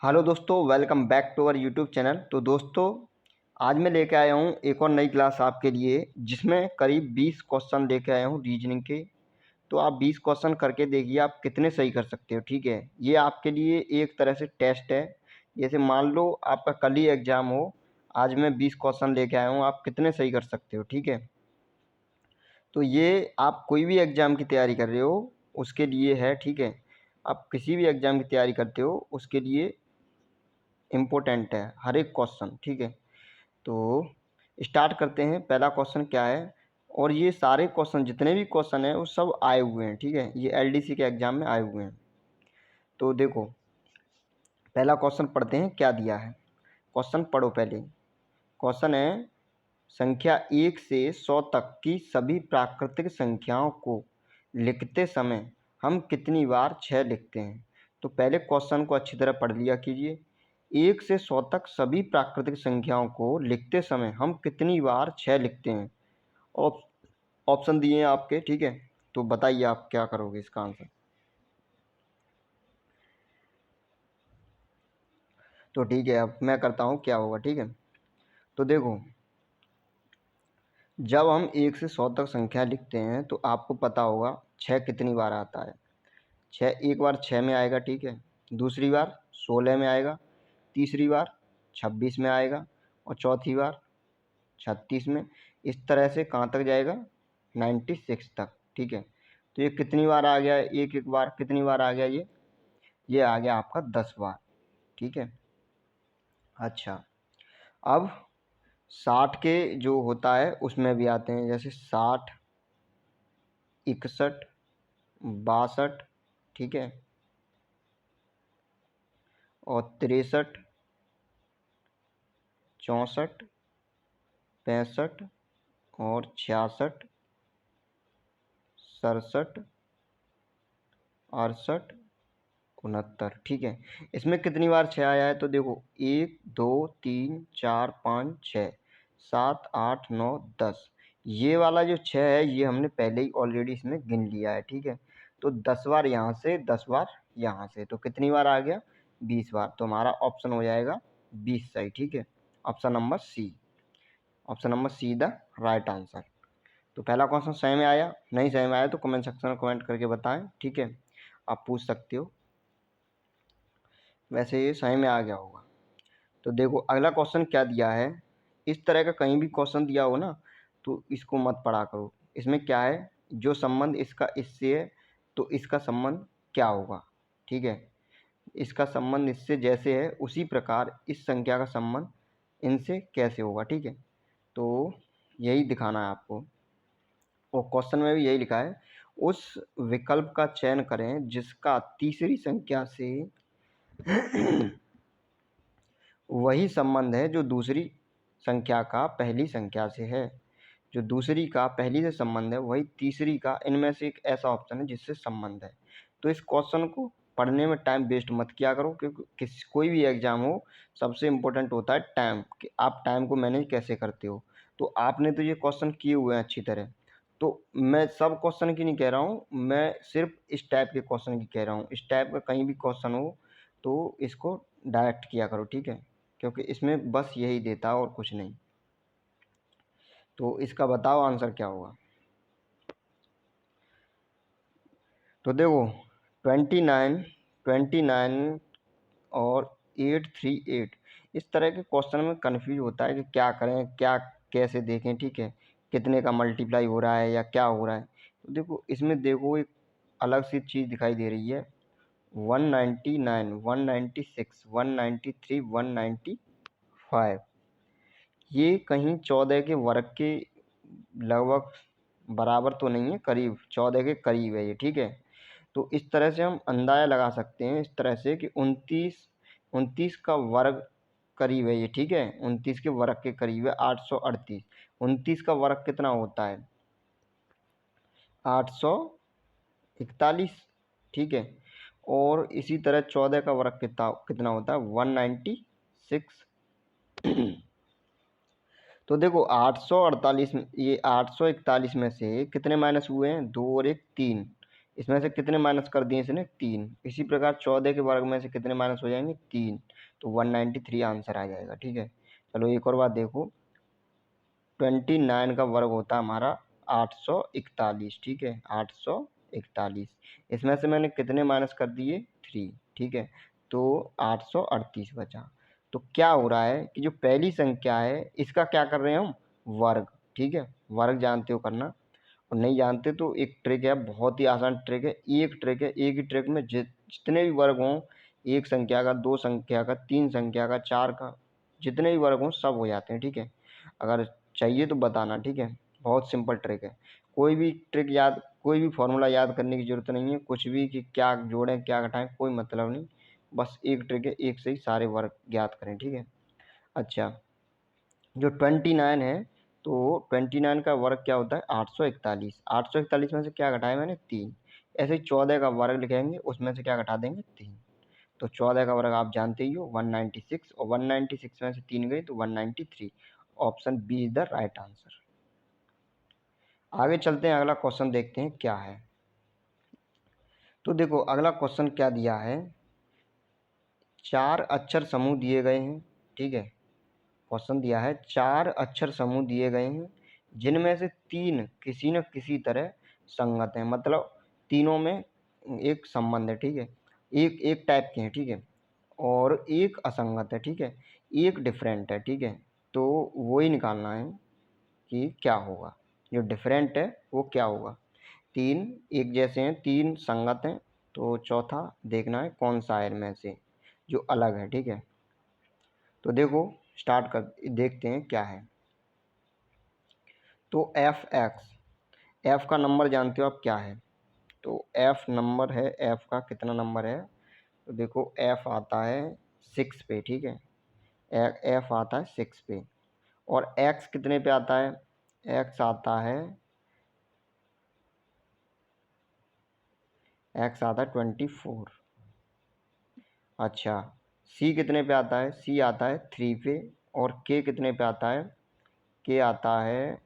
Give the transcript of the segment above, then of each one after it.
Hello दोस्तों, welcome back to our YouTube channel. तो दोस्तों, आज मैं लेके आया हूँ एक और नई क्लास आपके लिए, जिसमें करीब 20 क्वेश्चन लेके आया हूँ रीजनिंग के। तो आप 20 क्वेश्चन करके देखिए आप कितने सही कर सकते हो। ठीक है, ये आपके लिए एक तरह से टेस्ट है। जैसे मान लो आपका कल ही एग्ज़ाम हो, आज मैं 20 क्वेश्चन लेके आया हूँ, आप कितने सही कर सकते हो। ठीक है, तो ये आप कोई भी एग्ज़ाम की तैयारी कर रहे हो उसके लिए है। ठीक है, आप किसी भी एग्ज़ाम की तैयारी करते हो उसके लिए इम्पोर्टेंट है हर एक क्वेश्चन। ठीक है, तो स्टार्ट करते हैं। पहला क्वेश्चन क्या है, और ये सारे क्वेश्चन जितने भी क्वेश्चन हैं वो सब आए हुए हैं। ठीक है, ये एलडीसी के एग्जाम में आए हुए हैं। तो देखो, पहला क्वेश्चन पढ़ते हैं क्या दिया है। क्वेश्चन पढ़ो पहले। क्वेश्चन है, संख्या 1 से 100 तक की सभी प्राकृतिक संख्याओं को लिखते समय हम कितनी बार 6 लिखते हैं। तो पहले क्वेश्चन को अच्छी तरह पढ़ लिया कीजिए। 1 से 100 तक सभी प्राकृतिक संख्याओं को लिखते समय हम कितनी बार 6 लिखते हैं। ऑप्शन दिए हैं आपके। ठीक है, तो बताइए आप क्या करोगे इसका आंसर। तो ठीक है, अब मैं करता हूँ क्या होगा। ठीक है, तो देखो, जब हम 1 से 100 तक संख्या लिखते हैं तो आपको पता होगा 6 कितनी बार आता है। 6 एक बार 6 में आएगा। ठीक है, दूसरी बार 16 में आएगा, तीसरी बार 26 में आएगा और चौथी बार 36 में। इस तरह से कहाँ तक जाएगा, 96 तक। ठीक है, तो ये कितनी बार आ गया, एक एक बार कितनी बार आ गया, ये आ गया आपका 10 बार। ठीक है, अच्छा, अब 60 के जो होता है उसमें भी आते हैं, जैसे 60, 61, 62। ठीक है, और 63, 64, 65 और 66, 67, 68, 69। ठीक है, इसमें कितनी बार 6 आया है, तो देखो 1 2 3 4 5 6 7 8 9 10। ये वाला जो 6 है ये हमने पहले ही ऑलरेडी इसमें गिन लिया है। ठीक है, तो 10 बार यहाँ से, 10 बार यहाँ से, तो कितनी बार आ गया, 20 बार। तो हमारा ऑप्शन हो जाएगा 20 सही। ठीक है, option number C, option number C the right answer. तो पहला क्वेश्चन सही में आया, नहीं सही में आया तो कमेंट सेक्शन में कमेंट करके बताएं। ठीक है, आप पूछ सकते हो, वैसे ये सही में आ गया होगा। तो देखो अगला क्वेश्चन क्या दिया है। इस तरह का कहीं भी क्वेश्चन दिया हो ना तो इसको मत पढ़ा करो। इसमें क्या है, जो संबंध इसका इससे है तो इसका संबंध क्या होगा। ठीक है, इसका संबंध इससे जैसे है उसी प्रकार इस संख्या का संबंध इनसे कैसे होगा। ठीक है, तो यही दिखाना है आपको, और क्वेश्चन में भी यही लिखा है, उस विकल्प का चयन करें जिसका तीसरी संख्या से वही संबंध है जो दूसरी संख्या का पहली संख्या से है। जो दूसरी का पहली से संबंध है वही तीसरी का, इनमें से एक ऐसा ऑप्शन है जिससे संबंध है। तो इस क्वेश्चन को पढ़ने में टाइम वेस्ट मत किया करो, क्योंकि कोई भी एग्जाम हो सबसे इम्पोर्टेंट होता है टाइम, कि आप टाइम को मैनेज कैसे करते हो। तो आपने तो ये क्वेश्चन किए हुए हैं अच्छी तरह, तो मैं सब क्वेश्चन की नहीं कह रहा हूँ, मैं सिर्फ इस टाइप के क्वेश्चन की कह रहा हूँ। इस टाइप का कहीं भी क्वेश्चन हो तो इसको डायरेक्ट किया करो। ठीक है, क्योंकि इसमें बस यही देता है और कुछ नहीं। तो इसका बताओ आंसर क्या होगा। तो देखो 29, 29 और 838, इस तरह के क्वेश्चन में कन्फ्यूज होता है कि क्या करें, क्या कैसे देखें। ठीक है, कितने का मल्टीप्लाई हो रहा है या क्या हो रहा है। तो देखो इसमें देखो एक अलग सी चीज़ दिखाई दे रही है, 199, 196, 193, 195। ये कहीं 14 के वर्ग के लगभग बराबर तो नहीं है, करीब 14 के करीब है ये। ठीक है, तो इस तरह से हम अंदाज़ा लगा सकते हैं इस तरह से कि 29, 29 का वर्ग करीब है ये। ठीक है, 29 के वर्ग के करीब है 838। 29 का वर्ग कितना होता है, 841। ठीक है, और इसी तरह 14 का वर्ग कितना कितना होता है, 196। तो देखो 848 में, ये 841 में से कितने माइनस हुए हैं, 2 और 1 3, इसमें से कितने माइनस कर दिए इसने 3। इसी प्रकार 14 के वर्ग में से कितने माइनस हो जाएंगे 3, तो 193 आंसर आ जाएगा। ठीक है, चलो एक और बात देखो, 29 का वर्ग होता है हमारा 841। ठीक है, 841। इसमें से मैंने कितने माइनस कर दिए 3। ठीक है, तो 838 बचा। तो क्या हो रहा है कि जो पहली संख्या है इसका क्या कर रहे हैं हम, वर्ग। ठीक है, वर्ग जानते हो करना, और नहीं जानते तो एक ट्रिक है, बहुत ही आसान ट्रिक है। एक ट्रिक है, एक ही ट्रिक में जितने भी वर्ग हों, एक संख्या का, दो संख्या का, तीन संख्या का, चार का, जितने भी वर्ग हों सब हो जाते हैं। ठीक है, अगर चाहिए तो बताना। ठीक है, बहुत सिंपल ट्रिक है। कोई भी ट्रिक याद, कोई भी फॉर्मूला याद करने की ज़रूरत नहीं है, कुछ भी कि क्या जोड़ें क्या घटाएं कोई मतलब नहीं, बस एक ट्रिक है, एक से ही सारे वर्ग ज्ञात करें। ठीक है, अच्छा, जो 29 है, तो 29 का वर्ग क्या होता है 841। 841 में से क्या घटाया मैंने 3। ऐसे ही 14 का वर्ग लिखेंगे, उसमें से क्या घटा देंगे 3। तो 14 का वर्ग आप जानते ही हो 196, और 196 में से 3 गई तो 193। Option B is the right answer. आगे चलते हैं, अगला क्वेश्चन देखते हैं क्या है। तो देखो अगला क्वेश्चन क्या दिया है, 4 अक्षर समूह दिए गए हैं। ठीक है, क्वेश्चन दिया है 4 अक्षर समूह दिए गए हैं, जिनमें से 3 किसी न किसी तरह संगत हैं, मतलब तीनों में एक संबंध है। ठीक है, एक एक टाइप के हैं। ठीक है, और एक असंगत है। ठीक है, एक डिफरेंट है। ठीक है, तो वो ही निकालना है कि क्या होगा, जो डिफरेंट है वो क्या होगा। 3 एक जैसे हैं, 3 संगत हैं, तो चौथा देखना है कौन सा है इनमें से जो अलग है। ठीक है, तो देखो स्टार्ट कर देखते हैं क्या है। तो एफ एक्स, एफ का नंबर जानते हो आप क्या है, तो एफ नंबर है, एफ का कितना नंबर है, तो देखो एफ आता है 6 पे। ठीक है, एफ आता है 6 पे, और एक्स कितने पे आता है, एक्स आता है, एक्स आता है 24। अच्छा, सी कितने पे आता है, सी आता है 3 पे, और के कितने पे आता है, के आता है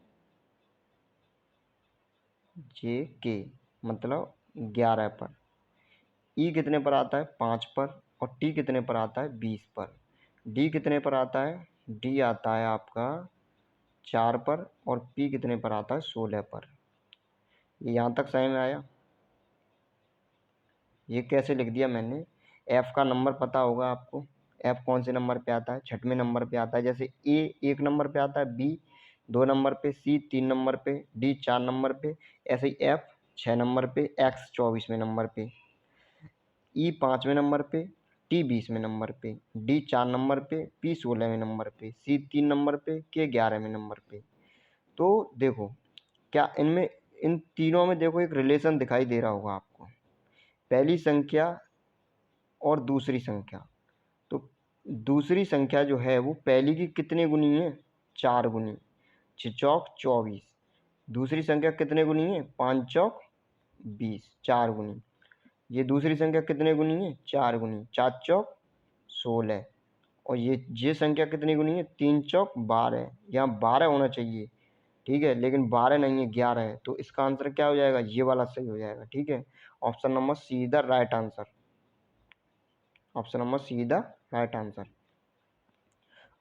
जे के, मतलब 11 पर। ई कितने पर आता है 5 पर, और टी कितने पर आता है 20 पर। डी कितने पर आता है, डी आता है आपका 4 पर, और पी कितने पर आता है 16 पर। यहाँ तक समझ में आया, ये कैसे लिख दिया मैंने। एफ का नंबर पता होगा आपको, एफ कौन से नंबर पे आता है, 6वें नंबर पे आता है। जैसे ए 1 नंबर पे आता है, बी 2 नंबर पे, सी 3 नंबर पे, डी 4 नंबर पे, ऐसे ही एफ 6 नंबर पे, एक्स 24वें नंबर पे, ई 5वें नंबर पे, टी 20वें नंबर पे, डी 4 नंबर पे, पी 16वें नंबर पे, सी 3 नंबर पे, के 11वें नंबर पे। तो देखो क्या इनमें, इन तीनों में देखो एक रिलेशन दिखाई दे रहा होगा आपको, पहली संख्या और दूसरी संख्या। तो दूसरी संख्या जो है वो पहली की कितने गुनी है, 4 गुनी, 6 चौक 24। दूसरी संख्या कितने गुनी है, 5 चौक 20, 4 गुनी। ये दूसरी संख्या कितने गुनी है, 4 गुनी, 4 चौक 16। और ये संख्या कितनी गुनी है, 3 चौक 12। यहाँ 12 होना चाहिए, ठीक है, लेकिन 12 नहीं है, 11 है। तो इसका आंसर क्या हो जाएगा, ये वाला सही हो जाएगा। ठीक है, option number C the right answer, option number C the right answer.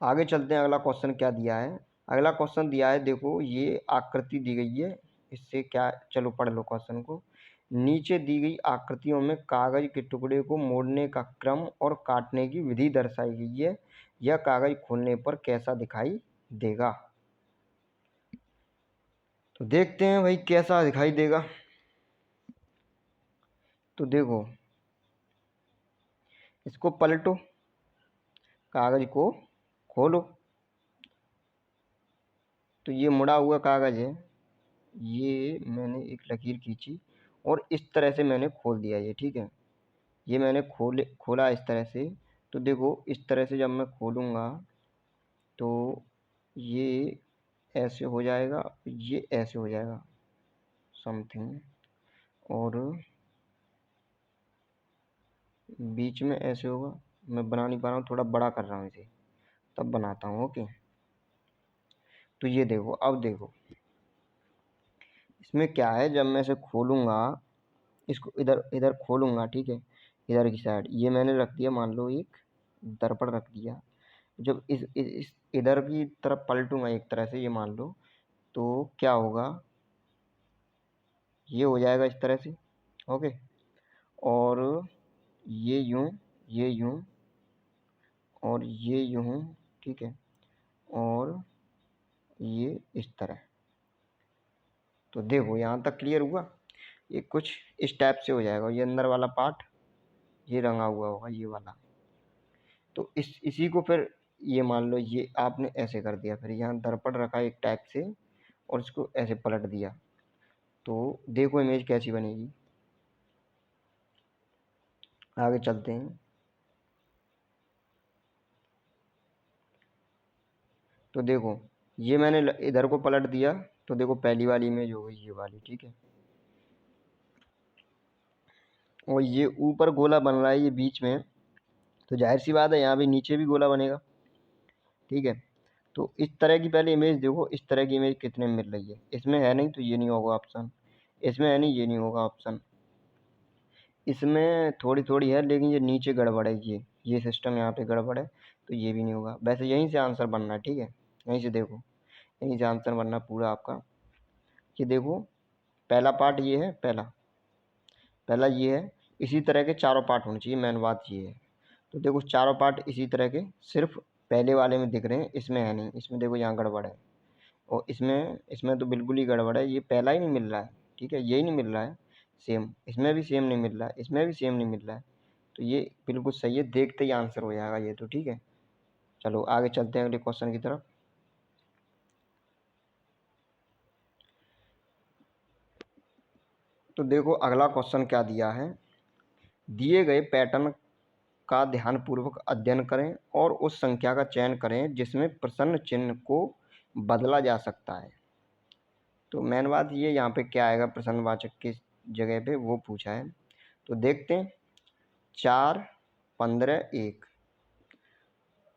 आगे चलते हैं, अगला क्वेश्चन क्या दिया है। अगला क्वेश्चन दिया है, देखो ये आकृति दी गई है, इससे क्या, चलो पढ़ लो क्वेश्चन को। नीचे दी गई आकृतियों में कागज के टुकड़े को मोड़ने का क्रम और काटने की विधि दर्शाई गई है, यह कागज खोलने पर कैसा दिखाई देगा। तो देखते हैं भाई कैसा दिखाई देगा। तो देखो इसको पलटो, कागज को खोलो, तो ये मुड़ा हुआ कागज है, ये मैंने एक लकीर खींची और इस तरह से मैंने खोल दिया ये। ठीक है, ये मैंने खोला इस तरह से। तो देखो इस तरह से जब मैं खोलूँगा तो ये ऐसे हो जाएगा, ये ऐसे हो जाएगा समथिंग, और बीच में ऐसे होगा। मैं बना नहीं पा रहा हूँ, थोड़ा बड़ा कर रहा हूँ इसे, तब बनाता हूँ। ओके, तो ये देखो, अब देखो इसमें क्या है, जब मैं इसे खोलूँगा इसको इधर इधर खोलूँगा, ठीक है, इधर की साइड ये मैंने रख दिया, मान लो एक दर्पण रख दिया। जब इस इधर की तरफ पलटूँगा एक तरह से, ये मान लो, तो क्या होगा, ये हो जाएगा इस तरह से, ओके। और ये यूँ, ये यूँ, और ये यूँ, ठीक है, और ये इस तरह। तो देखो यहाँ तक क्लियर हुआ। ये कुछ इस टाइप से हो जाएगा, ये अंदर वाला पार्ट ये रंगा हुआ होगा, ये वाला। तो इसी को फिर ये मान लो ये आपने ऐसे कर दिया, फिर यहाँ दर्पण रखा एक टाइप से और इसको ऐसे पलट दिया। तो देखो इमेज कैसी बनेगी। आगे चलते हैं। तो देखो ये मैंने इधर को पलट दिया, तो देखो पहली वाली इमेज हो गई ये वाली, ठीक है। और ये ऊपर गोला बन रहा है ये बीच में, तो जाहिर सी बात है यहाँ भी नीचे भी गोला बनेगा, ठीक है। तो इस तरह की पहले इमेज देखो, इस तरह की इमेज कितने में मिल रही है। इसमें है नहीं तो ये नहीं होगा ऑप्शन, इसमें है नहीं ये नहीं होगा ऑप्शन, इसमें थोड़ी थोड़ी है लेकिन ये नीचे गड़बड़ है, ये सिस्टम यहाँ पे गड़बड़ है, तो ये भी नहीं होगा। वैसे यहीं से आंसर बनना है, ठीक है, यहीं से देखो, यहीं से आंसर बनना पूरा आपका। ये देखो पहला पार्ट ये है, पहला ये है, इसी तरह के चारों पार्ट होने चाहिए, मेन बात ये है। तो देखो चारों पार्ट इसी तरह के सिर्फ पहले वाले में दिख रहे हैं, इसमें है नहीं। इसमें देखो यहाँ गड़बड़ है, और इसमें तो बिल्कुल ही गड़बड़ है, ये पहला ही नहीं मिल रहा है, ठीक है, यही नहीं मिल रहा है सेम, इसमें भी सेम नहीं मिल रहा है, इसमें भी सेम नहीं मिल रहा है। तो ये बिल्कुल सही है, देखते ही आंसर हो जाएगा ये तो, ठीक है। चलो आगे चलते हैं अगले क्वेश्चन की तरफ। तो देखो अगला क्वेश्चन क्या दिया है, दिए गए पैटर्न का ध्यानपूर्वक अध्ययन करें और उस संख्या का चयन करें जिसमें प्रश्न चिन्ह को बदला जा सकता है। तो मेन बात ये यहाँ पे क्या आएगा, प्रश्नवाचक किस जगह पे वो पूछा है। तो देखते हैं, 4, 15, 1,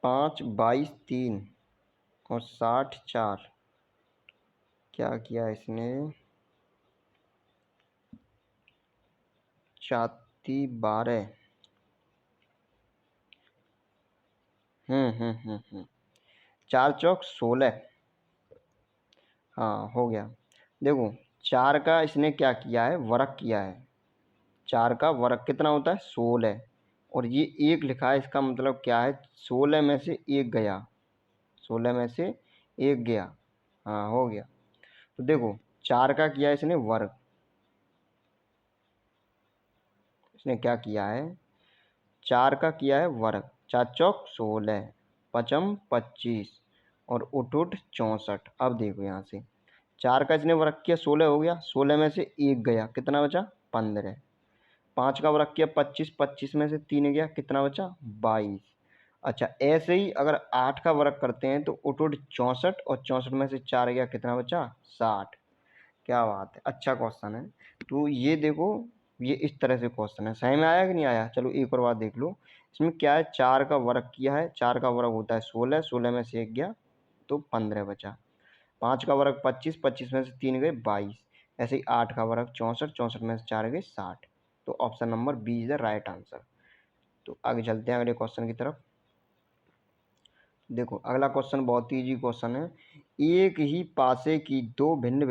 5, 22, 3 और 60, 4। क्या किया इसने, 12। 4 चौक 16। हाँ हो गया। देखो 4 का इसने क्या किया है, वर्ग किया है। 4 का वर्ग कितना होता है, 16। और ये 1 लिखा है, इसका मतलब क्या है, 16 में से 1 गया, 16 में से 1 गया। हाँ हो गया। तो देखो 4 का किया है इसने वर्ग, इसने क्या किया है, 4 का किया है वर्ग, 4 चौक 16, पचम 25 और उठ 64। अब देखो यहाँ से 4 का इसने वर्ग किया, 16 हो गया, 16 में से 1 गया, कितना बचा, 15। 5 का वर्ग किया 25, 25 में से 3 गया, कितना बचा, 22। अच्छा ऐसे ही अगर 8 का वर्ग करते हैं तो उठ 64 और 64 में से 4 गया, कितना बचा, 60। क्या बात है, अच्छा क्वेश्चन है। तो ये देखो ये इस तरह से क्वेश्चन है, सही में आया कि नहीं आया। चलो एक और बात देख लो, इसमें क्या है, 4 का वर्ग किया है, 4 का वर्ग होता है 16, 16 में से 1 गया तो 15 बचा। 5 का वर्ग 25, 25 में से 3 गए 22। ऐसे ही 8 का वर्ग 64, 64 में से 4 गए 60। तो option number B is the right answer. तो आगे चलते हैं अगले क्वेश्चन की तरफ। देखो अगला क्वेश्चन बहुत ही इजी क्वेश्चन है। एक ही पासे की दो भिन्न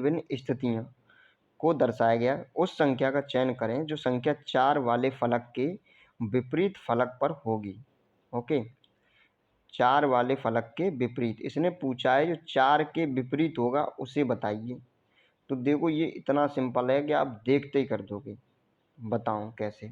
भिन्न स्थितियां को दर्शाया गया, उस संख्या का चयन करें जो संख्या 4 वाले फलक के विपरीत फलक पर होगी। ओके, 4 वाले फलक के विपरीत इसने पूछा है, जो 4 के विपरीत होगा उसे बताइए। तो देखो ये इतना सिंपल है कि आप देखते ही कर दोगे। बताऊं कैसे,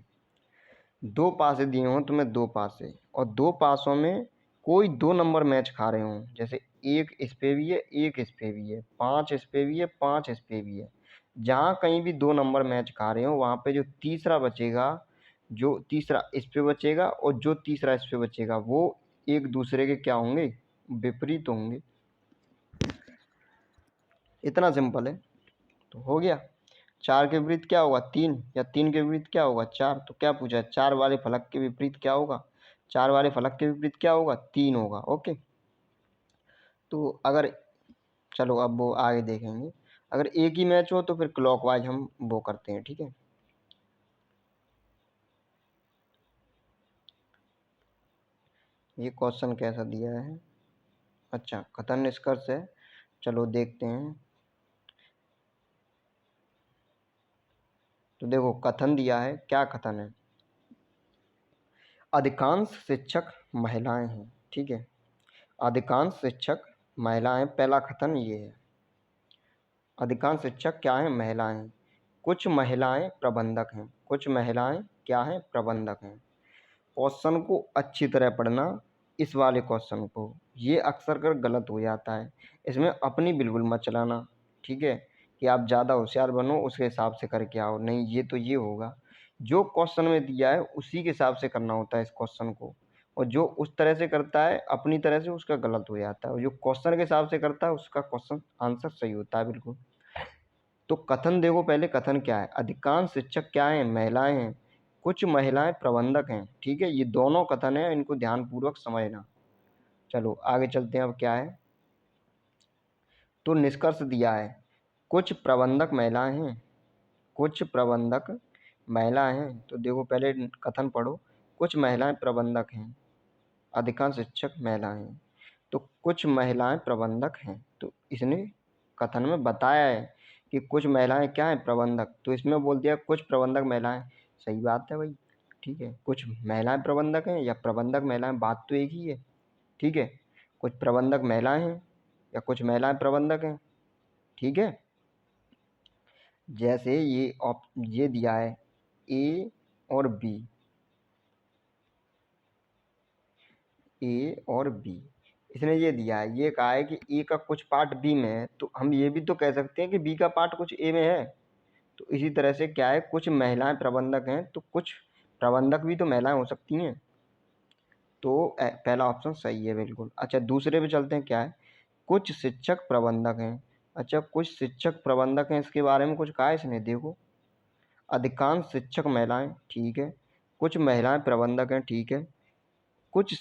2 पासे दिए हों तुम्हें, 2 पासे, और 2 पासों में कोई 2 नंबर मैच खा रहे हों, जैसे 1 इस पे भी है, 1 इस पे भी है, 5 इस पे भी है, 5 इस पे भी है। जहाँ कहीं भी 2 नंबर मैच खा रहे हो वहाँ पे जो तीसरा बचेगा, जो तीसरा इस पे बचेगा और जो तीसरा इस पे बचेगा, वो एक दूसरे के क्या होंगे, विपरीत होंगे। इतना सिंपल है। तो हो गया। 4 के विपरीत क्या होगा, 3, या 3 के विपरीत क्या होगा, 4। तो क्या पूछा है, 4 वाले फलक के विपरीत क्या होगा, 4 वाले फलक के विपरीत क्या होगा, 3 होगा। ओके, तो अगर, चलो अब वो आगे देखेंगे। अगर एक ही मैच हो तो फिर क्लॉकवाइज हम वो करते हैं, ठीक है। ये क्वेश्चन कैसा दिया है, अच्छा कथन निष्कर्ष है, चलो देखते हैं। तो देखो कथन दिया है, क्या कथन है, अधिकांश शिक्षक महिलाएं हैं, ठीक है। अधिकांश शिक्षक महिलाएं, पहला कथन ये है, अधिकांश शिक्षक क्या हैं, महिलाएं हैं। कुछ महिलाएं प्रबंधक हैं, कुछ महिलाएं क्या हैं, प्रबंधक हैं। क्वेश्चन को अच्छी तरह पढ़ना, इस वाले क्वेश्चन को, ये अक्सर कर गलत हो जाता है। इसमें अपनी बिल्कुल मत चलाना, ठीक है, कि आप ज़्यादा होशियार बनो उसके हिसाब से करके आओ, नहीं ये तो ये होगा। जो क्वेश्चन में दिया है उसी के हिसाब से करना होता है इस क्वेश्चन को, और जो उस तरह से करता है अपनी तरह से उसका गलत हो जाता है, और जो क्वेश्चन के हिसाब से करता है उसका क्वेश्चन आंसर सही होता है बिल्कुल। तो कथन देखो, पहले कथन क्या है, अधिकांश शिक्षक क्या हैं, महिलाएं हैं, कुछ महिलाएं प्रबंधक हैं, ठीक है। ये दोनों कथन है, इनको ध्यानपूर्वक समझना। चलो आगे चलते हैं, अब क्या है, तो निष्कर्ष दिया है, कुछ प्रबंधक महिलाएं हैं, कुछ प्रबंधक महिलाएं हैं। तो देखो पहले कथन पढ़ो, कुछ महिलाएं प्रबंधक हैं, अधिकांश शिक्षक महिलाएं हैं, तो कुछ महिलाएं प्रबंधक हैं। तो इसने कथन में बताया है कि कुछ महिलाएं क्या हैं, प्रबंधक, तो इसमें बोल दिया कुछ प्रबंधक महिलाएं। सही बात है भाई, ठीक है, कुछ महिलाएं प्रबंधक हैं या प्रबंधक महिलाएं, बात तो एक ही है, ठीक है। कुछ प्रबंधक महिलाएं हैं या कुछ महिलाएं प्रबंधक हैं, ठीक है। जैसे ये दिया है ए और बी, ए और बी, इसने ये दिया है, ये कहा है कि ए का कुछ पार्ट बी में है, तो हम ये भी तो कह सकते हैं कि बी का पार्ट कुछ ए में है। तो इसी तरह से क्या है, कुछ महिलाएं प्रबंधक हैं तो कुछ प्रबंधक भी तो महिलाएं हो सकती हैं। तो पहला ऑप्शन सही है बिल्कुल। अच्छा दूसरे पे चलते हैं, क्या है, कुछ शिक्षक प्रबंधक हैं। अच्छा कुछ शिक्षक प्रबंधक हैं, इसके बारे में कुछ कहा है इसने, देखो, अधिकांश शिक्षक महिलाएं, ठीक है, कुछ महिलाएं प्रबंधक हैं, ठीक है, कुछ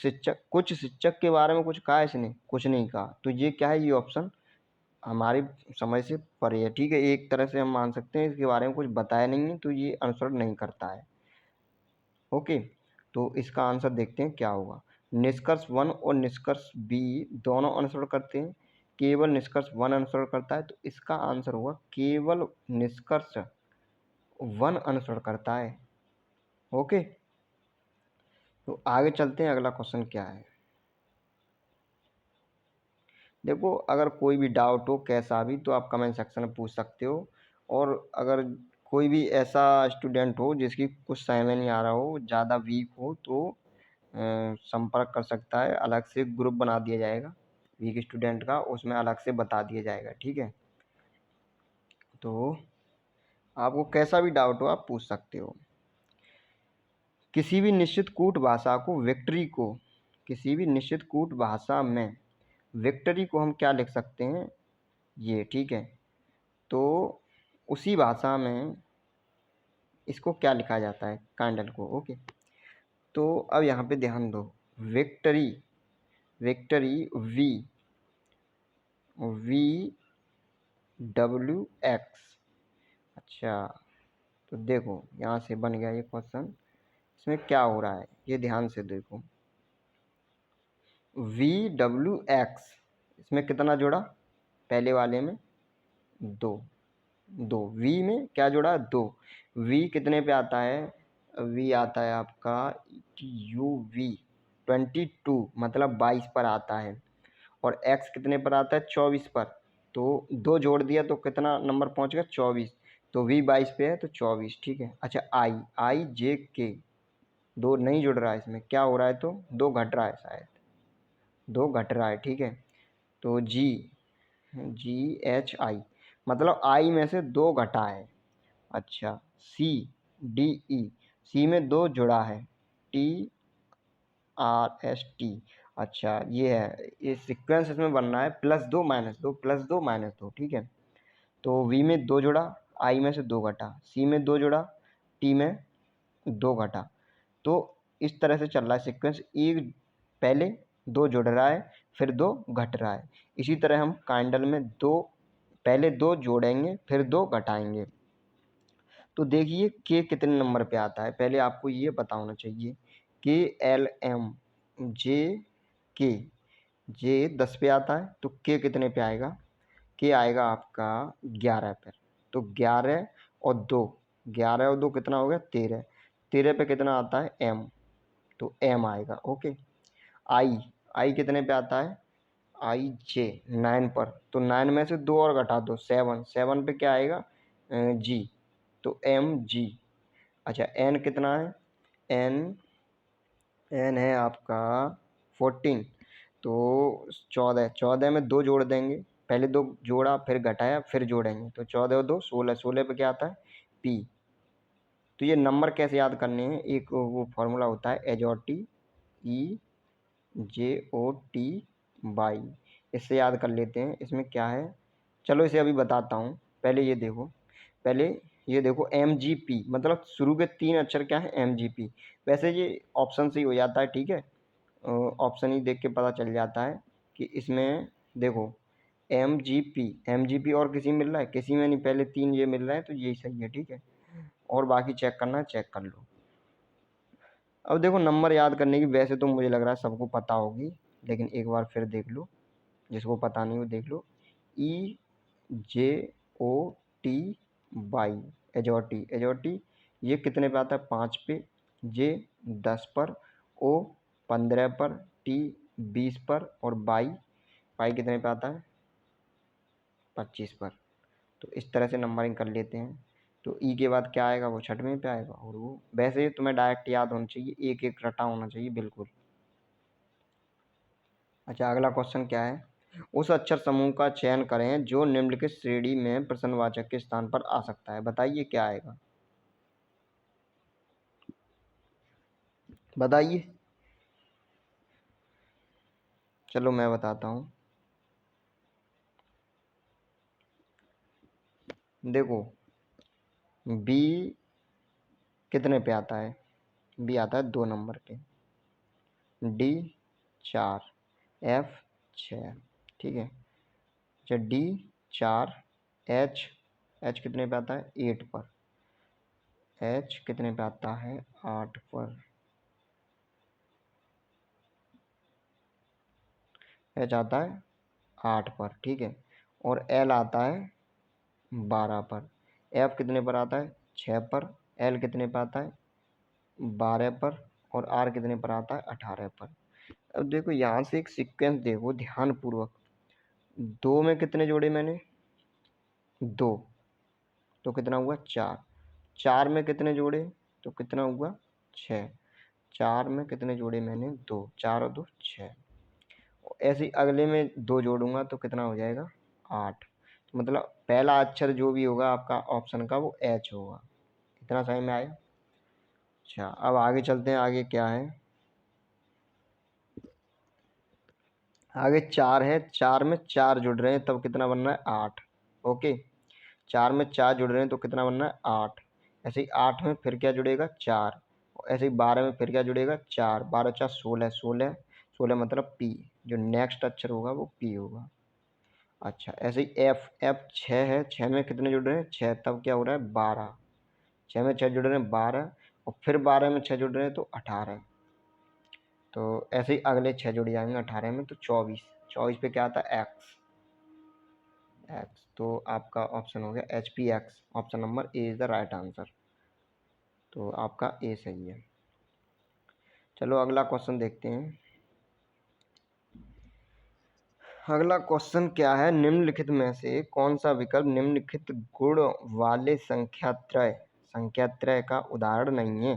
शिक्षक के बारे में कुछ कहा है इसने, कुछ नहीं कहा। तो ये क्या है, ये ऑप्शन हमारी समझ से परे है, ठीक है। एक तरह से हम मान सकते हैं इसके बारे में कुछ बताया नहीं है, तो ये अनुसरण नहीं करता है, ओके। तो इसका आंसर देखते हैं क्या होगा। निष्कर्ष 1 और निष्कर्ष बी दोनों अनुसरण करते हैं, केवल निष्कर्ष 1 अनुसरण करता है, तो इसका आंसर होगा केवल निष्कर्ष 1 अनुसरण करता है, ओके। तो आगे चलते हैं, अगला क्वेश्चन क्या है। देखो अगर कोई भी डाउट हो कैसा भी, तो आप कमेंट सेक्शन में पूछ सकते हो, और अगर कोई भी ऐसा स्टूडेंट हो जिसकी कुछ समझ में नहीं आ रहा हो, ज़्यादा वीक हो, तो संपर्क कर सकता है, अलग से ग्रुप बना दिया जाएगा वीक स्टूडेंट का, उसमें अलग से बता दिया जाएगा, ठीक है। तो आपको कैसा भी डाउट हो आप पूछ सकते हो। किसी भी निश्चित कूट भाषा को विक्ट्री को, किसी भी निश्चित कूट भाषा में विक्ट्री को हम क्या लिख सकते हैं, ये, ठीक है। तो उसी भाषा में इसको क्या लिखा जाता है, कैंडल को, ओके। तो अब यहाँ पे ध्यान दो, victory, victory V, V W X, अच्छा। तो देखो यहाँ से बन गया ये क्वेश्चन, इसमें क्या हो रहा है ये ध्यान से देखो, वी डब्ल्यू एक्स, इसमें कितना जुड़ा, पहले वाले में दो, दो वी में क्या जुड़ा, दो। वी कितने पे आता है, वी आता है आपका यू वी 22, मतलब 22 पर आता है, और एक्स कितने पर आता है, 24 पर। तो दो जोड़ दिया तो कितना नंबर पहुंच गया, 24। तो वी 22 पे है तो 24, ठीक है। अच्छा आई, आई जे के, दो नहीं जुड़ रहा है इसमें, क्या हो रहा है, तो दो घट रहा है शायद, दो घट रहा है, ठीक है। तो जी, जी एच आई, मतलब आई में से दो घटा है। अच्छा सी डी ई, सी में दो जुड़ा है, टी आर एस टी, अच्छा ये है, ये सीक्वेंस इसमें बनना है, +2 -2 +2 -2, ठीक है। तो वी में दो जुड़ा, आई में से दो घटा, सी में दो जुड़ा, टी में दो घटा। तो इस तरह से चल रहा है सीक्वेंस, एक पहले दो जुड़ रहा है फिर दो घट रहा है। इसी तरह हम कैंडल में दो पहले 2 जोड़ेंगे फिर 2 घटाएंगे। तो देखिए के कितने नंबर पे आता है, पहले आपको ये पता होना चाहिए कि LM जे के जे 10 पे आता है तो के कितने पे आएगा, के आएगा आपका 11 पे। तो 11 और 2, 11 और 2 कितना हो गया 13, 13 पे कितना आता है एम, तो एम आएगा। ओके। आई कितने पे आता है, आई जे 9 पर, तो 9 में से 2 और घटा दो 7, 7 पे क्या आएगा जी, तो एम जी। अच्छा एन कितना है, एन एन है आपका 14, तो 14, 14 में 2 जोड़ देंगे, पहले 2 जोड़ा फिर घटाया फिर जोड़ेंगे, तो 14 और 2 16, 16 पे क्या आता है पी। तो ये नंबर कैसे याद करने हैं, एक वो फॉर्मूला होता है एजोटी ई जे ओ टी बाई, इससे याद कर लेते हैं। इसमें क्या है, चलो इसे अभी बताता हूँ। पहले ये देखो, पहले ये देखो एम जी पी, मतलब शुरू के 3 अक्षर क्या है एम जी पी। वैसे ये ऑप्शन से ही हो जाता है, ठीक है, ऑप्शन ही देख के पता चल जाता है कि इसमें देखो एम जी पी और किसी मिल रहा है, किसी में नहीं, पहले 3 ये मिल रहे हैं तो यही सही है, ठीक है। और बाकी चेक करना है चेक कर लो। अब देखो नंबर याद करने की वैसे तो मुझे लग रहा है सबको पता होगी, लेकिन एक बार फिर देख लो, जिसको पता नहीं वो देख लो। ई जे ओ टी बाई, एजोटी, एजोटी ये कितने पे आता है 5 पे, जे 10 पर, ओ 15 पर, टी 20 पर और बाई, बाई कितने पे आता है 25 पर। तो इस तरह से नंबरिंग कर लेते हैं। तो ई के बाद क्या आएगा, वो छठवें पे आएगा, और वो वैसे तुम्हें डायरेक्ट याद होना चाहिए, एक एक रटा होना चाहिए बिल्कुल। अच्छा अगला क्वेश्चन क्या है, उस अक्षर समूह का चयन करें जो निम्नलिखित श्रेणी में प्रश्नवाचक के स्थान पर आ सकता है, बताइए क्या आएगा, बताइए। चलो मैं बताता हूँ, देखो बी कितने पे आता है, बी आता है 2 नंबर पे, डी 4, एफ 6, ठीक है। अच्छा डी 4, एच एच कितने पे आता है 8 पर, एच कितने पे आता है 8 पर, एच आता है 8 पर, ठीक है। और एल आता है 12 पर, एफ कितने पर आता है 6 पर, एल कितने पर आता है 12 पर, और आर कितने पर आता है 18 पर। अब देखो यहाँ से एक सीक्वेंस देखो ध्यानपूर्वक, 2 में कितने जोड़े मैंने 2, तो कितना हुआ 4, 4 में कितने जोड़े तो कितना हुआ 6, 4 में कितने जोड़े मैंने 2, 4 और 2 6, ऐसे ही अगले में 2 जोड़ूंगा तो कितना हो जाएगा 8। तो मतलब पहला अक्षर जो भी होगा आपका ऑप्शन का वो एच होगा। इतना सही में आया। अच्छा अब आगे चलते हैं, आगे क्या है, आगे 4 है, 4 में 4 जुड़ रहे हैं तब कितना बन रहा है 8। ओके, 4 में 4 जुड़ रहे हैं तो कितना बन रहा है 8। ऐसे ही 8 में फिर क्या जुड़ेगा 4, ऐसे ही 12 में फिर क्या जुड़ेगा 4, 12 4 16, 16, 16 मतलब पी, जो नेक्स्ट अक्षर होगा वो पी होगा। अच्छा ऐसे ही एफ, एफ 6 है, 6 में कितने जुड़ रहे हैं 6, तब क्या हो रहा है 12, 6 में 6 जुड़ रहे हैं 12, और फिर 12 में 6 जुड़ रहे हैं तो 18। तो ऐसे ही अगले 6 जुड़ जाएंगे 18 में तो 24, 24 पे क्या आता है एक्स, एक्स। तो आपका ऑप्शन हो गया H P x, option number A is the right answer. तो आपका ए सही है। चलो अगला क्वेश्चन देखते हैं। अगला क्वेश्चन क्या है, निम्नलिखित में से कौन सा विकल्प निम्नलिखित गुण वाले संख्या त्रय का उदाहरण नहीं है,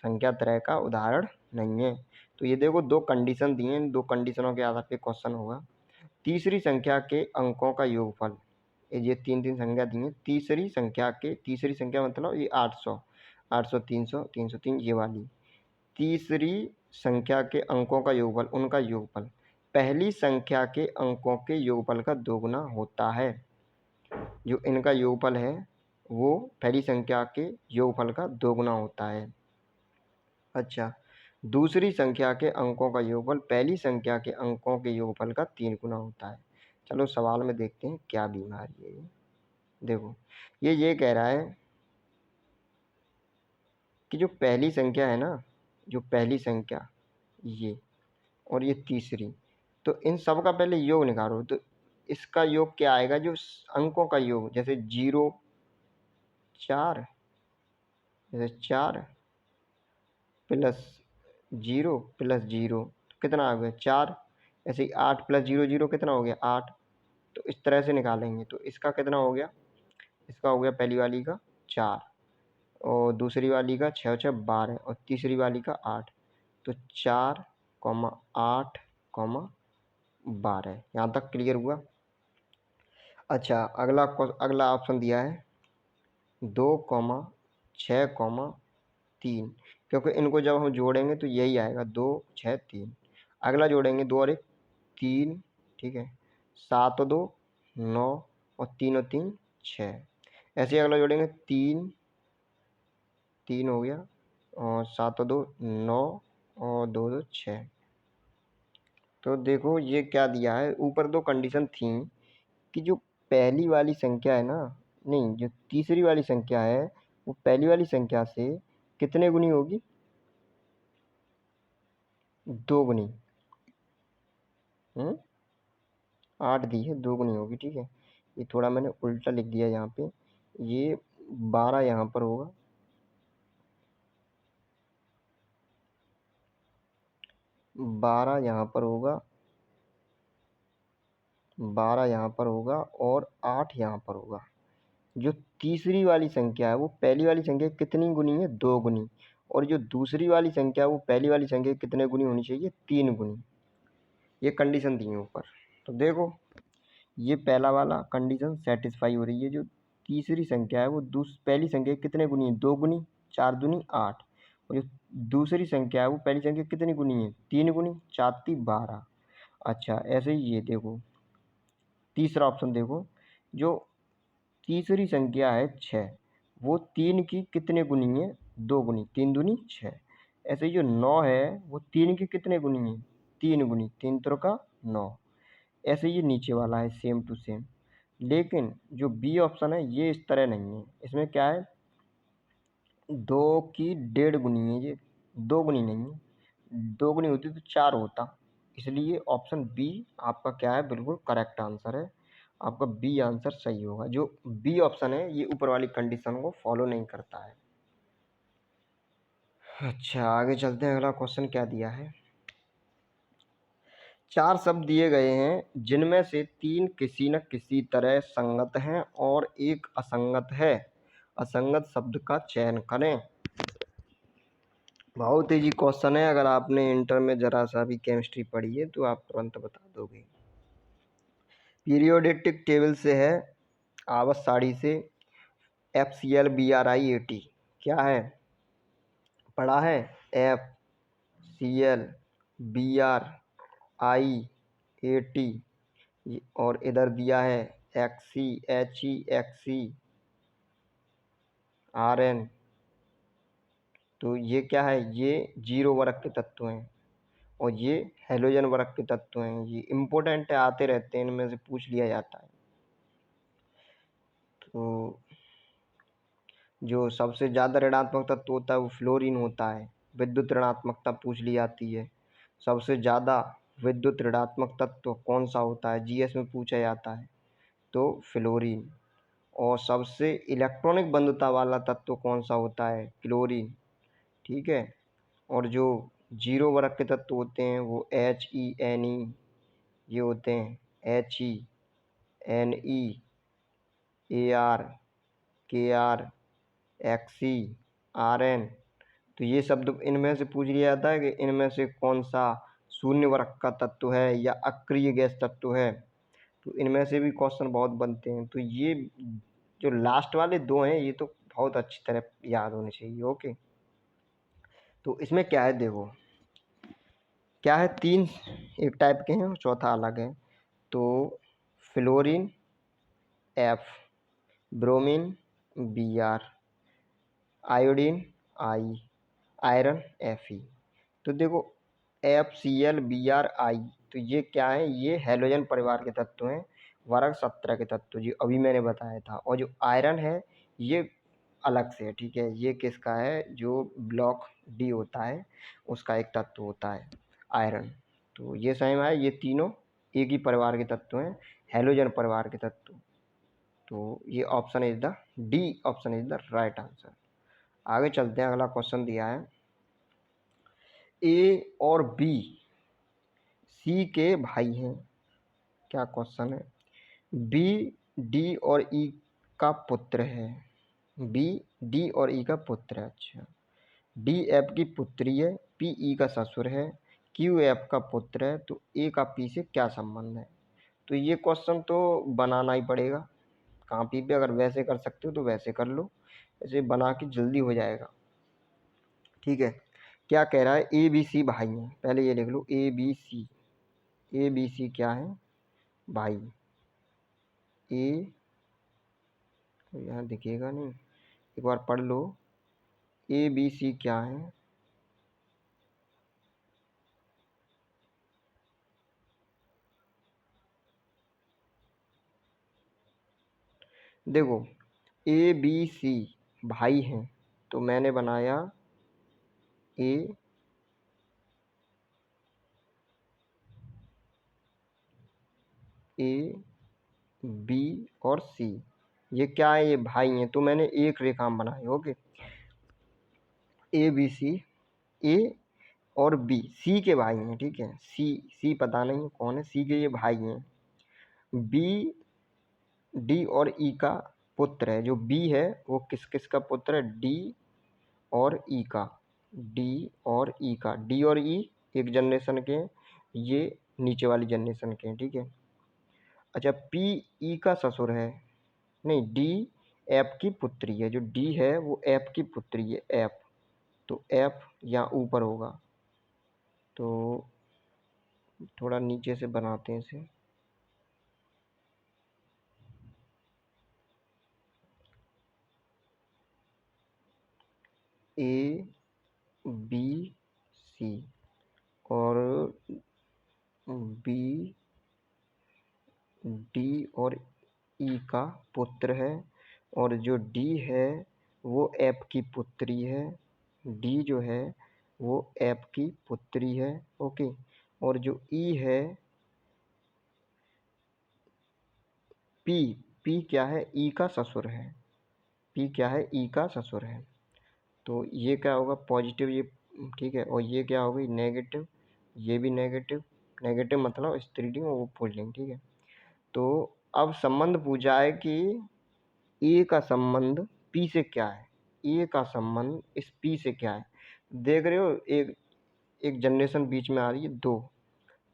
संख्या त्रय का उदाहरण नहीं है। तो ये देखो 2 कंडीशन दिए हैं, 2 कंडीशनों के आधार पे क्वेश्चन होगा। तीसरी संख्या के अंकों का योगफल, ये 3 संख्या दी हैं, तीसरी संख्या मतलब ये 800, 800 300 303 ये वाली, तीसरी संख्या के अंकों का योगफल, उनका योगफल पहली संख्या के अंकों के योगफल का दोगुना होता है। जो इनका योगफल है वो पहली संख्या के योगफल का दोगुना होता है। अच्छा दूसरी संख्या के अंकों का योगफल पहली संख्या के अंकों के योगफल का 3 गुना होता है। चलो सवाल में देखते हैं क्या बीमारी है ये। देखो ये कह रहा है कि जो पहली संख्या है ना, जो पहली संख्या ये और ये तीसरी, तो इन सब का पहले योग निकालो। तो इसका योग क्या आएगा, जो अंकों का योग, जैसे 0 4, जैसे 4 प्लस 0 प्लस 0 कितना आ गया 4। ऐसे ही 8 प्लस 0 0 कितना हो गया 8। तो इस तरह से निकालेंगे। तो इसका कितना हो गया, इसका हो गया पहली वाली का 4, और दूसरी वाली का 6 6 12, और तीसरी वाली का 8। तो 4 8 12, यहाँ तक क्लियर हुआ। अच्छा अगला ऑप्शन दिया है 2 6 3, क्योंकि इनको जब हम जोड़ेंगे तो यही आएगा 2 6 3। अगला जोड़ेंगे 2 और 1 3, ठीक है, 7 और 2 9, और 3 और 3 6। ऐसे ही अगला जोड़ेंगे 3 3 हो गया, और 7 और 2 9, और 2 2 6। तो देखो ये क्या दिया है, ऊपर दो कंडीशन थी कि जो पहली वाली संख्या है ना, नहीं, जो तीसरी वाली संख्या है वो पहली वाली संख्या से कितने गुनी होगी, 2 गुनी। 8 दी है, 2 गुनी होगी, ठीक है। ये थोड़ा मैंने उल्टा लिख दिया यहाँ पे, ये 12 यहाँ पर होगा, 12 यहाँ पर होगा, 12 यहाँ पर होगा, और 8 यहाँ पर होगा। जो तीसरी वाली संख्या है वो पहली वाली संख्या कितनी गुनी है, 2 गुनी। और जो दूसरी वाली संख्या है वो पहली वाली संख्या कितने गुनी होनी चाहिए, 3 गुनी। ये कंडीशन दी है ऊपर। तो देखो ये पहला वाला कंडीशन सेटिस्फाई हो रही है। जो तीसरी संख्या है वो पहली संख्या कितने गुनी है, 2 गुनी, 4 दूनी 8। और जो दूसरी संख्या है वो पहली संख्या कितनी गुनी है, 3 गुनी, 4 3 12। अच्छा ऐसे ही ये देखो तीसरा ऑप्शन देखो, जो तीसरी संख्या है 6, वो 3 की कितने गुनी है, 2 गुनी, 3 दूनी 6। ऐसे ही जो 9 है वो 3 की कितने गुनी है, 3 गुनी, 3 त्रिक का 9। ऐसे ये नीचे वाला है सेम टू सेम। लेकिन जो बी ऑप्शन है ये इस तरह नहीं है, इसमें क्या है, 2 की 1.5 गुनी है ये, 2 गुनी नहीं है। 2 गुनी होती तो 4 होता। इसलिए ऑप्शन बी आपका क्या है, बिल्कुल करेक्ट आंसर है। आपका बी आंसर सही होगा। जो बी ऑप्शन है ये ऊपर वाली कंडीशन को फॉलो नहीं करता है। अच्छा आगे चलते हैं, अगला क्वेश्चन क्या दिया है। 4 शब्द दिए गए हैं जिनमें से 3 किसी न किसी तरह संगत हैं और एक असंगत है। असंगत शब्द का चयन करें। बहुत इजी क्वेश्चन है, अगर आपने इंटर में जरा सा भी केमिस्ट्री पढ़ी है तो आप तुरंत बता दोगे। पीरियोडिक टेबल से है, आवाज साड़ी से, FCl BrI80 क्या है, पढ़ा है, FCl BrI80, और इधर दिया है XCHE XCRN। तो ये क्या है, ये 0 वर्ग के तत्व हैं, और ये हेलोजन वर्ग के तत्व हैं। ये इम्पोर्टेंट है, आते रहते हैं, इनमें से पूछ लिया जाता है। तो जो सबसे ज़्यादा ऋणात्मक तत्व होता है वो फ्लोरीन होता है। विद्युत ऋणात्मकता पूछ ली जाती है। सबसे ज़्यादा विद्युत ऋणात्मक तत्व कौन सा होता है, जीएस में पूछा जाता है, तो फ्लोरीन। और सबसे इलेक्ट्रॉनिक बंधुता वाला तत्व कौन सा होता है, क्लोरीन, ठीक है। और जो 0 वर्ग के तत्व होते हैं वो HENE, ये होते हैं HENE AR KR XCRN। तो ये शब्द इनमें से पूछ लिया जाता है कि इनमें से कौन सा शून्य वर्ग का तत्व है या अक्रिय गैस तत्व है। तो इनमें से भी क्वेश्चन बहुत बनते हैं। तो ये जो लास्ट वाले दो हैं ये तो बहुत अच्छी तरह याद होने चाहिए। ओके, तो इसमें क्या है, देखो क्या है, 3 एक टाइप के हैं और चौथा अलग है। तो fluorine F, bromine Br, iodine I, iron Fe। तो देखो FCl BrI, तो ये क्या है, ये हेलोजन परिवार के तत्व हैं। वर्ग 17 के तत्व जो अभी मैंने बताया था। और जो आयरन है ये अलग से है, ठीक है। ये किसका है, जो ब्लॉक डी होता है उसका एक तत्व होता है आयरन। तो ये समझ में आया, ये तीनों एक ही परिवार के तत्व हैं, हैलोजन परिवार के तत्व। तो ये option is the D, option is the right answer. आगे चलते हैं, अगला क्वेश्चन दिया है ए और बी सी के भाई हैं। क्या क्वेश्चन है, बी डी और ई का पुत्र है। बी डी और ई का पुत्र है। अच्छा, डी एफ की पुत्री है, पी ई का ससुर है, क्यू एफ का पुत्र है, तो ए का पी से क्या संबंध है। तो ये क्वेश्चन तो बनाना ही पड़ेगा कॉपी पे, अगर वैसे कर सकते हो तो वैसे कर लो, ऐसे बना के जल्दी हो जाएगा, ठीक है। क्या कह रहा है, ए बी सी भाई हैं, पहले ये लिख लो A B C. A B C क्या है, भाई। ए तो यहाँ दिखेगा नहीं, एक बार पढ़ लो, ए बी सी क्या है। देखो ए बी सी भाई हैं, तो मैंने बनाया ए ए बी और सी, ये क्या है, ये भाई हैं, तो मैंने एक रेखा में बनाई। ओके, ए बी सी, ए और बी सी के भाई हैं, ठीक है। सी पता नहीं कौन है, सी के ये भाई हैं। बी डी और ई का पुत्र है, जो बी है वो किस किस का पुत्र है, डी और ई का। डी और ई का, डी और ई एक जनरेशन के हैं, ये नीचे वाली जनरेशन के हैं, ठीक है। अच्छा, पी ई का ससुर है, नहीं, डी एफ की पुत्री है, जो डी है वो एफ की पुत्री है, एफ। तो एफ यहाँ ऊपर होगा, तो थोड़ा नीचे से बनाते हैं इसे। ए बी सी और बी डी और ई का पुत्र है, और जो डी है वो एफ की पुत्री है। डी जो है वो एफ की पुत्री है, ओके। और जो ई है पी, पी क्या है, ई का ससुर है। पी क्या है, ई का ससुर है। तो ये क्या होगा, पॉजिटिव, ये ठीक है। और ये क्या होगी, नेगेटिव, ये भी नेगेटिव। नेगेटिव मतलब स्त्रीलिंग और वो पुल्लिंग, ठीक है। तो अब संबंध पूछा है कि ए का संबंध पी से क्या है, ए का संबंध इस पी से क्या है। देख रहे हो, एक एक जनरेशन बीच में आ रही है, दो,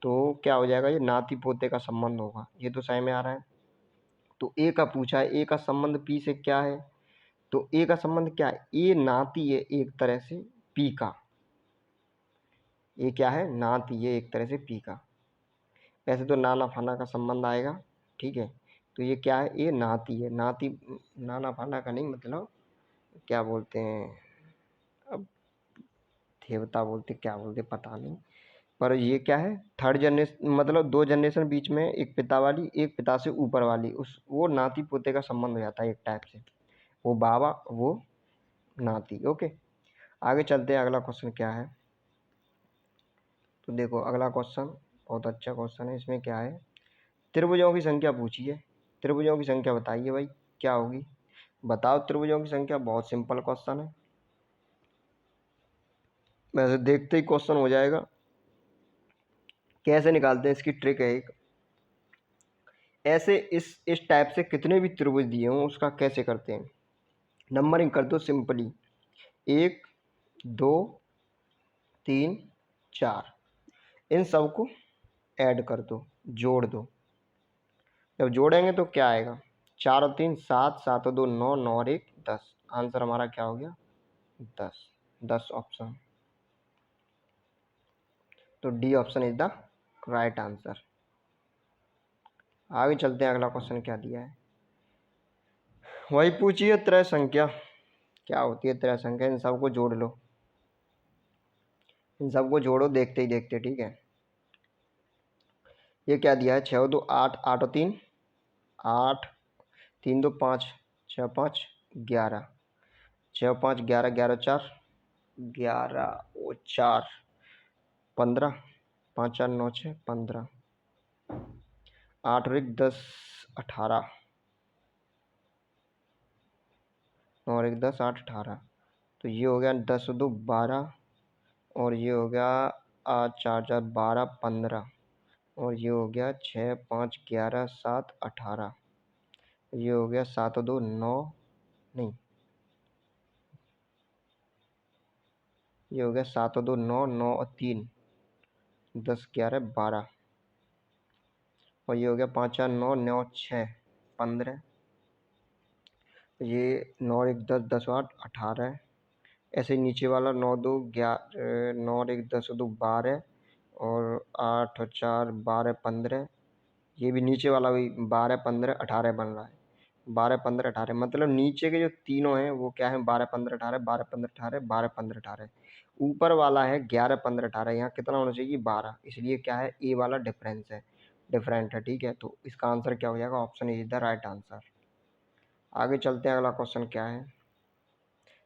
तो क्या हो जाएगा, ये नाती पोते का संबंध होगा, ये तो सही में आ रहा है। तो ए का पूछा है, ए का संबंध पी से क्या है, तो ए का संबंध क्या है, ए नाती है एक तरह से पी का। ये क्या है, नाती है एक तरह से पी का। वैसे तो नाना फाना का संबंध आएगा, ठीक है। तो ये क्या है, ये नाती है, नाती, नाना फाना का नहीं, मतलब क्या बोलते हैं, अब देवता बोलते क्या बोलते पता नहीं। पर ये क्या है, थर्ड जनरेशन, मतलब दो जनरेशन बीच में, एक पिता वाली एक पिता से ऊपर वाली, उस वो नाती पोते का संबंध हो जाता है एक टाइप से, वो बाबा वो नाती, ओके। आगे चलते हैं, अगला क्वेश्चन क्या है। तो देखो अगला क्वेश्चन बहुत अच्छा क्वेश्चन है, इसमें क्या है, त्रिभुजों की संख्या पूछी है। त्रिभुजों की संख्या बताइए भाई, क्या होगी, बताओ त्रिभुजों की संख्या। बहुत सिंपल क्वेश्चन है, वैसे देखते ही क्वेश्चन हो जाएगा। कैसे निकालते हैं, इसकी ट्रिक है एक, ऐसे इस टाइप से कितने भी त्रिभुज दिए हों उसका कैसे करते हैं, नंबरिंग कर दो सिंपली, 1 2 3 4, इन सबको ऐड कर दो, जोड़ दो। जब जोड़ेंगे तो क्या आएगा, 4 और 3 7, 7 और 2 9, 9 और 1 10। आंसर हमारा क्या हो गया, 10। 10 ऑप्शन, तो D option is the right answer. आगे चलते हैं, अगला क्वेश्चन क्या दिया है, वही पूछिए, त्रय संख्या क्या होती है, त्रय संख्या, इन सबको जोड़ लो, इन सबको जोड़ो देखते ही देखते, ठीक है। ये क्या दिया है, 6 और 2 8, 8 और 3 8, 3 2 5, 6 5 11, 6 5 11, 11 4 11 और 4 15, 5 4 9 6 15, 8 और 1 10 18, 9 और 1 10 8 18। तो ये हो गया 10 2 12 और ये हो गया 8 4 4 12 15 और ये हो गया 6 5 11 7 18। ये हो गया 7 2 9 नहीं, ये हो गया 7 2 9 9 और 3 10 11 12 और ये हो गया 5 4 9 9 6 15। ये 9 और 1 10 10 8 18। ऐसे नीचे वाला 9 2 11 9 और 1 10 2 12 और 8 और 4 12 15। ये भी नीचे वाला भी 12 15 18 बन रहा है। 12 15 18 मतलब नीचे के जो तीनों हैं वो क्या है 12 15 18 12 15 18 12 15 18। ऊपर वाला है 11 15 18। यहाँ कितना होना चाहिए 12, इसलिए क्या है ए वाला डिफरेंट है। ठीक है, तो इसका आंसर क्या हो जाएगा, option is the right answer. आगे चलते हैं, अगला क्वेश्चन क्या है।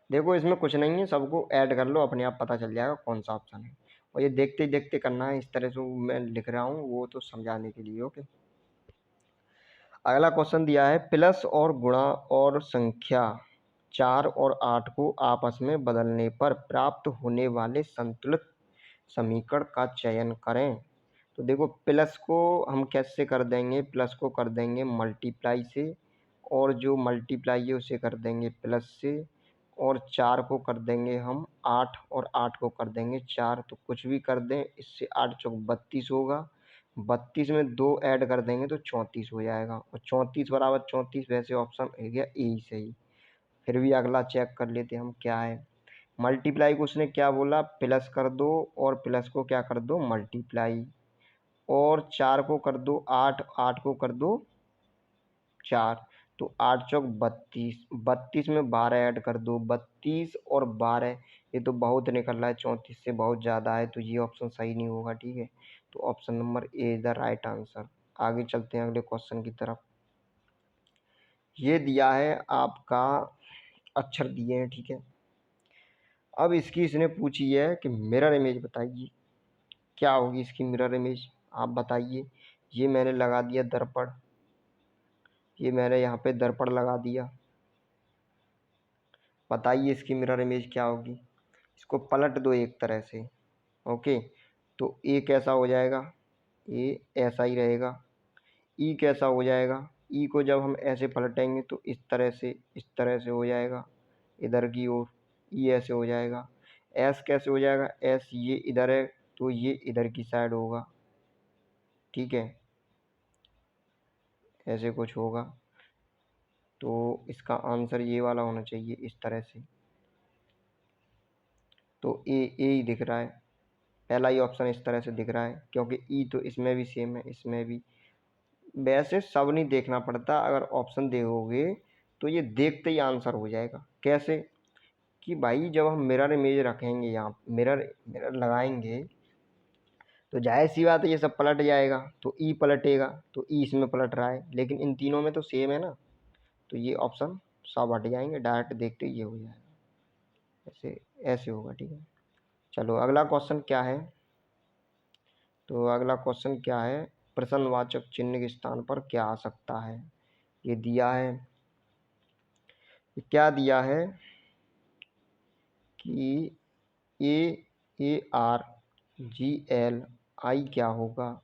देखो इसमें कुछ नहीं है, सबको ऐड कर लो, अपने आप पता चल जाएगा कौन सा ऑप्शन है। और ये देखते ही देखते करना है, इस तरह से मैं लिख रहा हूँ वो तो समझाने के लिए। ओके, अगला क्वेश्चन दिया है प्लस और गुणा और संख्या 4 और 8 को आपस में बदलने पर प्राप्त होने वाले संतुलित समीकरण का चयन करें। तो देखो प्लस को हम कैसे कर देंगे, प्लस को कर देंगे मल्टीप्लाई से, और जो मल्टीप्लाई है उसे कर देंगे प्लस से, और 4 को कर देंगे हम 8 और 8 को कर देंगे 4। तो कुछ भी कर दें, इससे 8 चौक 32 होगा, 32 में 2 ऐड कर देंगे तो 34 हो जाएगा, और 34 बराबर 34, वैसे ऑप्शन हो गया ए ही सही। फिर भी अगला चेक कर लेते हम क्या है। मल्टीप्लाई को उसने क्या बोला, प्लस कर दो और प्लस को क्या कर दो मल्टीप्लाई, और 4 को कर दो 8, 8 को कर दो 4। तो 8 चौक 32, 32 में 12 ऐड कर दो, 32 और 12 ये तो बहुत निकल रहा है, 34 से बहुत ज़्यादा है, तो ये ऑप्शन सही नहीं होगा। ठीक है, तो option number A is the right answer. आगे चलते हैं अगले क्वेश्चन की तरफ। ये दिया है आपका, अक्षर दिए हैं। ठीक है, अब इसकी इसने पूछी है कि मिरर इमेज बताइए, क्या होगी इसकी मिरर इमेज, आप बताइए। ये मैंने लगा दिया दर्पण, ये मैंने यहाँ पे दर्पण लगा दिया, बताइए इसकी मिरर इमेज क्या होगी। इसको पलट दो एक तरह से। ओके, तो ए कैसा हो जाएगा, ए ऐसा ही रहेगा। ई कैसा हो जाएगा, ई को जब हम ऐसे पलटेंगे तो इस तरह से हो जाएगा इधर की ओर, ई ऐसे हो जाएगा। एस कैसे हो जाएगा, एस ये इधर है तो ये इधर की साइड होगा। ठीक है, ऐसे कुछ होगा, तो इसका आंसर ये वाला होना चाहिए इस तरह से। तो ए ही दिख रहा है, पहला ही ऑप्शन इस तरह से दिख रहा है, क्योंकि ई तो इसमें भी सेम है, इसमें भी। वैसे सब नहीं देखना पड़ता, अगर ऑप्शन देखोगे तो ये देखते ही आंसर हो जाएगा। कैसे कि भाई जब हम मिरर इमेज रखेंगे, यहाँ मिरर लगाएंगे तो जाहिर सी बात है ये सब पलट जाएगा, तो ई पलटेगा, तो ई इसमें पलट रहा है, लेकिन इन तीनों में तो सेम है ना, तो ये ऑप्शन सब हट जाएंगे, डायरेक्ट देखते ही ये हो जाएगा, ऐसे ऐसे होगा। ठीक है, चलो अगला क्वेश्चन क्या है। तो अगला क्वेश्चन क्या है, प्रश्नवाचक चिन्ह के स्थान पर क्या आ सकता है। ये दिया है, ये क्या दिया है कि AR GL I क्या होगा।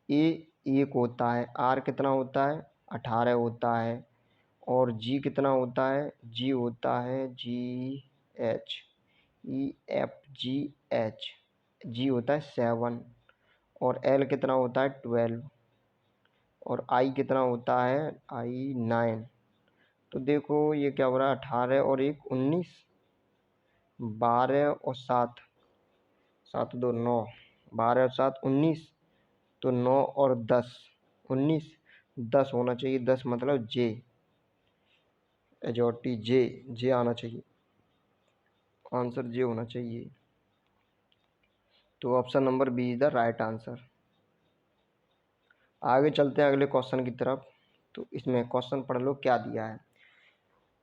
ए 1 होता है, आर कितना होता है 18 होता है, और जी कितना होता है, जी होता है GHEFGH, जी होता है 7, और एल कितना होता है 12, और आई कितना होता है आई 9। तो देखो ये क्या हो रहा है, 18 और 1 19, 12 और 7, 7 2 9, 12 और 7 19, तो 9 और 10 19, 10 होना चाहिए, 10 मतलब जे, एजॉटी जे आना चाहिए, आंसर जे होना चाहिए। तो option number B is the right answer. आगे चलते हैं अगले क्वेश्चन की तरफ। तो इसमें क्वेश्चन पढ़ लो क्या दिया है।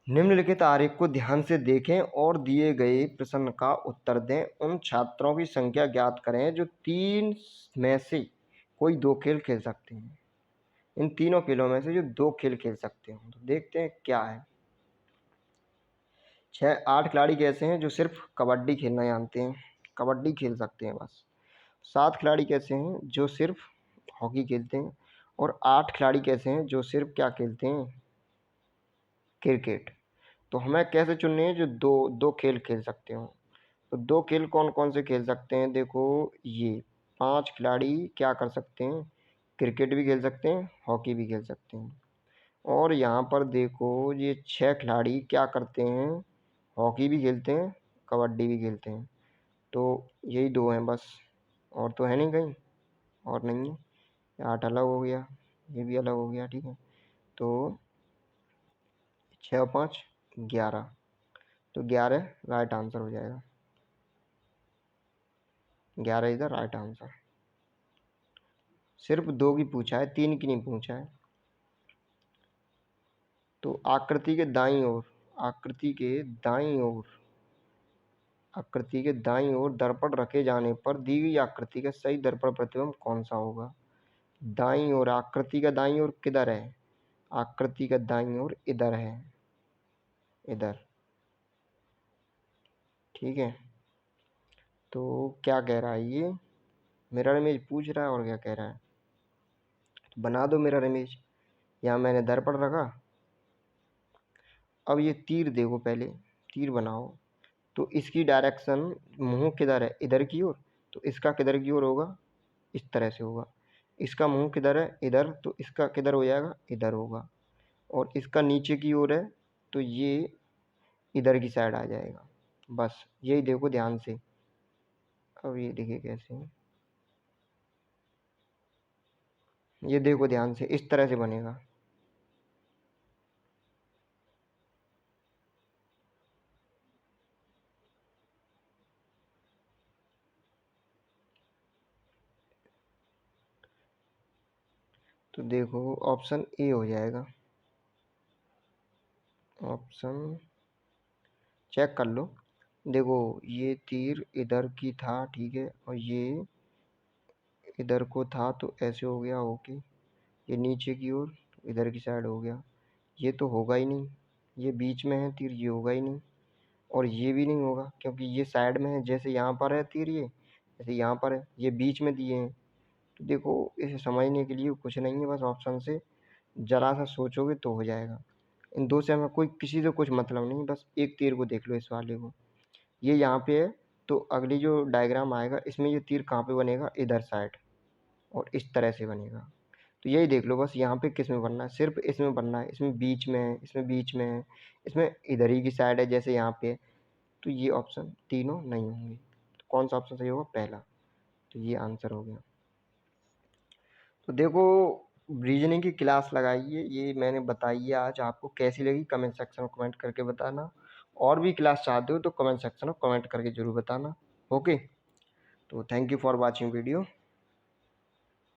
निम्नलिखित आरेख को ध्यान से देखें और दिए गए प्रश्न का उत्तर दें। उन छात्रों की संख्या ज्ञात करें जो 3 में से कोई 2 खेल खेल सकते हैं। इन तीनों खेलों में से जो 2 खेल खेल सकते हो, तो देखते हैं क्या है। 8 खिलाड़ी कैसे हैं जो सिर्फ कबड्डी खेलना जानते हैं, कबड्डी खेल सकते हैं बस। 7 खिलाड़ी कैसे हैं जो सिर्फ हॉकी खेलते हैं, और 8 खिलाड़ी कैसे हैं जो सिर्फ क्या खेलते हैं, क्रिकेट। तो हमें कैसे चुनने हैं जो दो खेल खेल सकते हो। तो 2 खेल कौन कौन से खेल सकते हैं, देखो ये 5 खिलाड़ी क्या कर सकते हैं, क्रिकेट भी खेल सकते हैं, हॉकी भी खेल सकते हैं। और यहाँ पर देखो ये 6 खिलाड़ी क्या करते हैं, हॉकी भी खेलते हैं, कबड्डी भी खेलते हैं। तो यही 2 हैं बस, और तो है नहीं कहीं, और नहीं है। 8 अलग हो गया, ये भी अलग हो गया, ठीक है। तो 6 और 5 11, तो 11 राइट आंसर हो जाएगा। 11 इज द राइट आंसर। सिर्फ 2 की पूछा है, 3 की नहीं पूछा है। तो आकृति के दाईं ओर, आकृति के दाईं ओर, आकृति के दाईं ओर दर्पण रखे जाने पर दी गई आकृति का सही दर्पण प्रतिबिंब कौन सा होगा। दाईं ओर, आकृति का दाईं ओर किधर है, आकृति का दाईं ओर इधर है, इधर, ठीक है। तो क्या कह रहा है ये, मिरर इमेज पूछ रहा है, और क्या कह रहा है, तो बना दो मिरर इमेज। यहाँ मैंने दर्पण रखा, अब ये तीर देखो, पहले तीर बनाओ। तो इसकी डायरेक्शन, मुंह किधर है, इधर की ओर, तो इसका किधर की ओर होगा, इस तरह से होगा। इसका मुंह किधर है, इधर, तो इसका किधर हो जाएगा, इधर होगा। और इसका नीचे की ओर है, तो ये इधर की साइड आ जाएगा। बस यही देखो ध्यान से। अब ये देखिए कैसे, ये देखो ध्यान से, इस तरह से बनेगा। तो देखो ऑप्शन ए हो जाएगा, ऑप्शन चेक कर लो। देखो ये तीर इधर की था, ठीक है, और ये इधर को था, तो ऐसे हो गया, ओके। ये नीचे की ओर, इधर की साइड हो गया। ये तो होगा ही नहीं, ये बीच में है तीर, ये होगा ही नहीं। और ये भी नहीं होगा क्योंकि ये साइड में है, जैसे यहाँ पर है तीर, ये जैसे यहाँ पर है, ये बीच में दिए हैं। तो देखो इसे समझने के लिए कुछ नहीं है, बस ऑप्शन से ज़रा सा सोचोगे तो हो जाएगा। इन 2 से हमें कोई किसी से कुछ मतलब नहीं, बस एक तीर को देख लो, इस वाले को। ये यहाँ पे है, तो अगली जो डायग्राम आएगा इसमें ये तीर कहाँ पे बनेगा, इधर साइड, और इस तरह से बनेगा। तो यही देख लो बस, यहाँ पे किस में बनना है, सिर्फ इसमें बनना है। इसमें बीच में है, इसमें बीच में है, इसमें इधर ही की साइड है, जैसे यहाँ पे है। तो ये ऑप्शन तीनों नहीं होंगे। तो कौन सा ऑप्शन सही होगा, पहला। तो ये आंसर हो गया। तो देखो रीजनिंग की क्लास लगाई है, ये मैंने बताई है आज। आपको कैसी लगी कमेंट सेक्शन में कमेंट करके बताना। और भी क्लास चाहते हो तो कमेंट सेक्शन में कमेंट करके ज़रूर बताना। ओके, तो thank you for watching video.